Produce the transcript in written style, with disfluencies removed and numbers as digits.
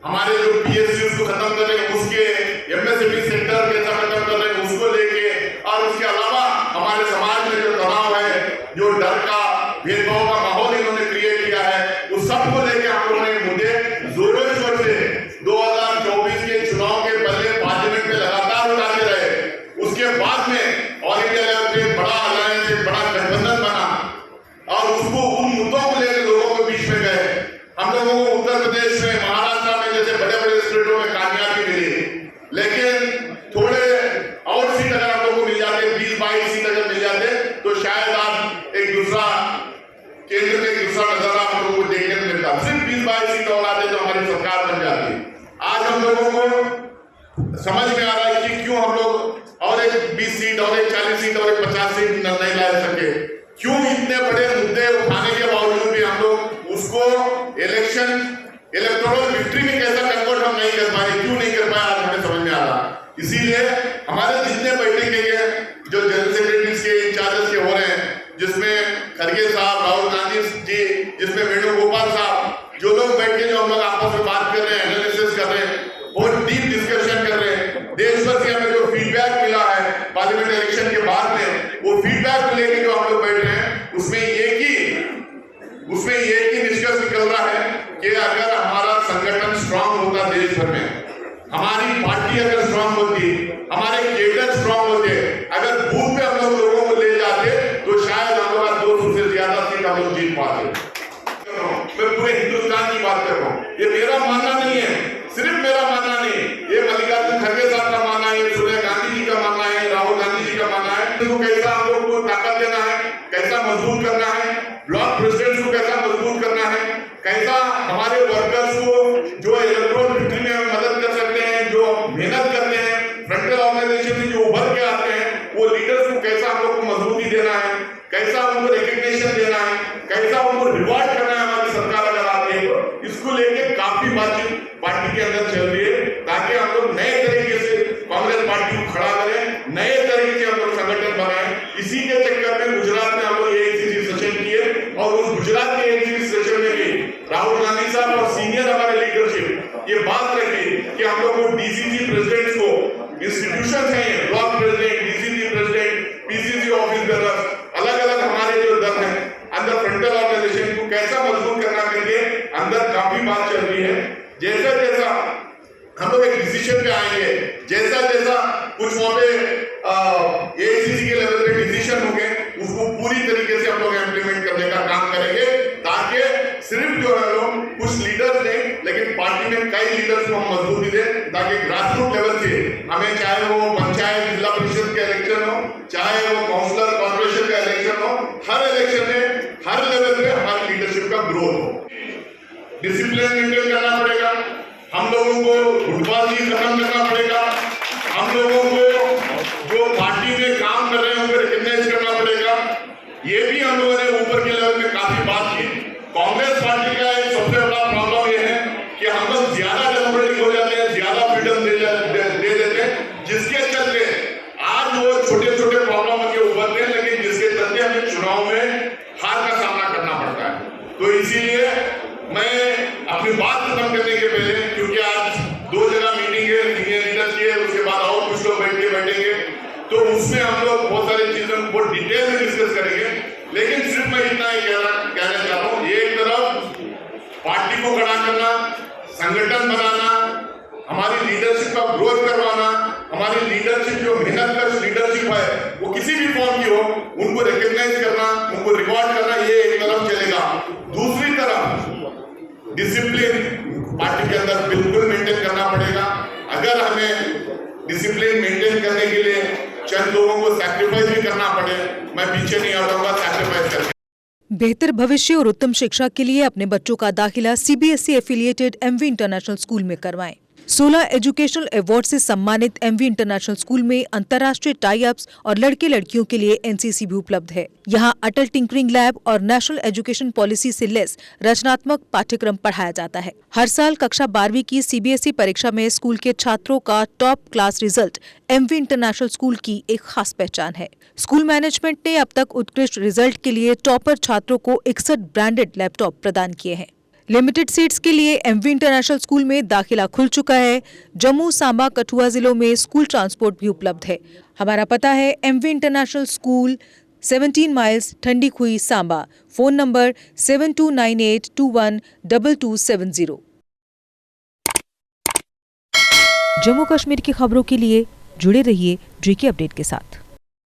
हमारे जो पीएसयू को खत्म कर रहे हैं, उसके एमएसएमई सेक्टर कैसा खत्म कर रहे हैं उसको लेके, और उसके अलावा हमारे समाज में जो तनाव है, जो डर का भेदभाव का माहौल इन्होंने क्रिएट किया है, उस सब को लेके हम लोगों ने मुद्दे जोरों शोर से 2024 के चुनाव के पहले पार्लियामेंट में लगातार उठाते रहे। उसके बाद में ऑल इंडिया लेवल पे बड़ा अलायंस, एक बड़ा गठबंधन बना और उसको उन मुद्दों को लेकर लोगों के बीच में गए। हम लोगों को उत्तर प्रदेश में, महाराष्ट्र में जैसे बड़े बड़े स्टेटों में कामयाबी मिली, लेकिन थोड़े और सीट अगर हम लोगों को मिल जाते, 20-22 सीट अगर मिल जाते, तो शायद आप एक दूसरा केंद्र में एक दूसरा नजारा हम लोगों को देखने को मिलता। सिर्फ 20-22 सीट और आते तो हमारी सरकार बन जाती। आज हम लोगों को समझ में आ रहा है कि क्यों हम लोग और एक 20 सीट और एक 40 सीट और एक 50 सीट नहीं ला सके, क्यों इतने बड़े मुद्दे उठाने के बावजूद भी हम लोग उसको इलेक्टोरल विक्ट्री में कैसा कन्वर्ट हम नहीं कर पाए, क्यों नहीं कर पाए, आज हमें समझ में आ रहा। इसीलिए हमारे जितने बैठक के जो जनरल सेक्रेटरीज के इंचार्जेस के हो रहे हैं, जिसमें खड़गे साहब, राहुल गांधी जी, जिसमें वेणुगोपाल साहब, जो लोग बैठ के जो हम लोग आपस में बात कर रहे हैं, एनालिसिस कर रहे हैं, बहुत डीप डिस्कशन कर रहे हैं, देश भर से हमें जो फीडबैक मिला है पार्लियामेंट इलेक्शन के बाद में, वो फीडबैक को लेकर जो हम लोग बैठ रहे हैं, उसमें एक ही निष्कर्ष निकल रहा है कि अगर हमारा संगठन स्ट्रांग होता देश भर में, हमारी पार्टी अगर स्ट्रांग होती, हमारे केडर स्ट्रांग होते, अगर बूथ पे हम लोग लोगों को ले जाते, तो शायद हम लोग 200 से ज्यादा सीट हम लोग जीत पाते। मैं पूरे हिंदुस्तान की बात कर रहा हूँ, ये मेरा मानना नहीं है, सिर्फ मेरा मानना नहीं, ये मल्लिकार्जुन खड़गे साहब का मानना है, सोनिया गांधी जी का मानना है, राहुल गांधी जी का मानना है। तो कैसा हम लोग को ताकत देना है, कैसा मजबूत करना है, ब्लॉक प्रेसिडेंट को कैसा मजबूत करना है, कैसा हमारे वर्कर्स को जो इलेक्ट्रोल विक्ट्री में मदद कर सकते हैं, जो मेहनत करते हैं, फ्रंटल ऑर्गेनाइजेशन से जो उभर के आते हैं, वो लीडर्स को कैसा हम लोग को मजबूती देना है, कैसा उनको रिकग्निशन देना है, कैसा उनको रिवॉर्ड करना है हमारी सरकार अगर आती है तो, इसको लेके काफी बातचीत पार्टी के अंदर चल रही है, ताकि हम लोग नए तरीके से कांग्रेस पार्टी को खड़ा करें, नए तरीके से हम लोग संगठन बनाएं। इसी के चक्कर में गुजरात में हम लोग एआईसीसी सेशन किए, और उस गुजरात के एआईसीसी सेशन में भी राहुल गांधी साहब और सीनियर हमारे लीडरशिप ये बात रखी कि हम लोग को डीसीसी प्रेसिडेंट्स को, इंस्टीट्यूशन है, block president, DCC president, PCC office bearers, अलग अलग हमारे जो दल हैं अंदर फ्रंटल ऑर्गेनाइजेशन को कैसा मजबूत करना करके अंदर काफी बात चल रही है। जैसा जैसा हम लोग एक डिसीजन पे आएंगे, जैसा जैसा कुछ वहां पे एआईसीसी के लेवल पे डिसीजन होंगे, उसको पूरी तरीके से हम लोग इम्प्लीमेंट करने का काम करेंगे, ताकि सिर्फ जो है लोग कुछ लीडर्स नहीं, लेकिन पार्टी में कई लीडर्स को हम मजबूती दें, ताकि ग्रासरूट लेवल से हमें, चाहे वो पंचायत जिला परिषद के इलेक्शन हो, चाहे वो काउंसिलर कॉर्पोरेशन का इलेक्शन हो, हर इलेक्शन में हर लेवल पे हमारी लीडरशिप का ग्रोथ हो। डिसिप्लिन मेंटेन करना पड़ेगा, हम लोगों को गुटबाजी खत्म करना पड़ेगा, हम लोगों को जो पार्टी में काम कर रहे हैं उनको रिकग्नाइज करना पड़ेगा। ये भी हम लोगों ने ऊपर के लेवल में काफी बात की। कांग्रेस पार्टी का एक सबसे बड़ा प्रॉब्लम ये है कि हम लोग ज्यादा डेमोक्रेटिक हो जाते हैं, ज्यादा फ्रीडम दे देते हैं, जिसके चलते आज वो छोटे छोटे प्रॉब्लम के उभरते हैं, लेकिन जिसके चलते हमें चुनाव में हार का सामना करना पड़ता है। तो इसीलिए मैं अपनी बात खत्म करने के पहले, क्योंकि आज 2 जगह मीटिंग है सीनियर लीडर्स की है, उसके बाद और कुछ लोग बैठेंगे, तो उसमें हम लोग बहुत सारी चीजों को डिटेल में डिस्कस करेंगे। लेकिन सिर्फ मैं इतना ही कहना चाहता हूँ, एक तरफ पार्टी को खड़ा करना, संगठन बनाना, हमारी लीडरशिप का ग्रोथ करवाना, हमारी लीडरशिप जो मेहनत कर लीडरशिप है वो किसी भी फॉर्म की हो, उनको रिकग्नाइज करना, उनको रिवॉर्ड करना, ये एक तरफ चलेगा। दूसरी तरफ डिसिप्लिन पार्टी के अंदर बिल्कुल मेंटेन करना पड़ेगा। अगर हमें डिसिप्लिन मेंटेन करने के लिए चंद लोगों को सैक्रिफाइस भी करना पड़े, मैं पीछे नहीं हटूंगा सैक्रिफाइस करके। बेहतर भविष्य और उत्तम शिक्षा के लिए अपने बच्चों का दाखिला CBSE affiliated MV international school में करवाएं। 16 एजुकेशनल अवार्ड से सम्मानित एमवी इंटरनेशनल स्कूल में अंतर्राष्ट्रीय टाई अप्स और लड़के लड़कियों के लिए एनसीसी भी उपलब्ध है। यहाँ अटल टिंकरिंग लैब और नेशनल एजुकेशन पॉलिसी से लेस रचनात्मक पाठ्यक्रम पढ़ाया जाता है। हर साल कक्षा 12वीं की सीबीएसई परीक्षा में स्कूल के छात्रों का top class result MV international school की एक खास पहचान है। स्कूल मैनेजमेंट ने अब तक उत्कृष्ट रिजल्ट के लिए टॉपर छात्रों को 61 ब्रांडेड लैपटॉप प्रदान किए हैं। लिमिटेड सीट्स के लिए एमवी इंटरनेशनल स्कूल में दाखिला खुल चुका है। जम्मू, सांबा, कठुआ जिलों में स्कूल ट्रांसपोर्ट भी उपलब्ध है। हमारा पता है MV international school, 17 miles, Thandi Khui, Samba. Phone number 7298212270। Jammu Kashmir की खबरों के लिए जुड़े रहिए JK अपडेट के साथ।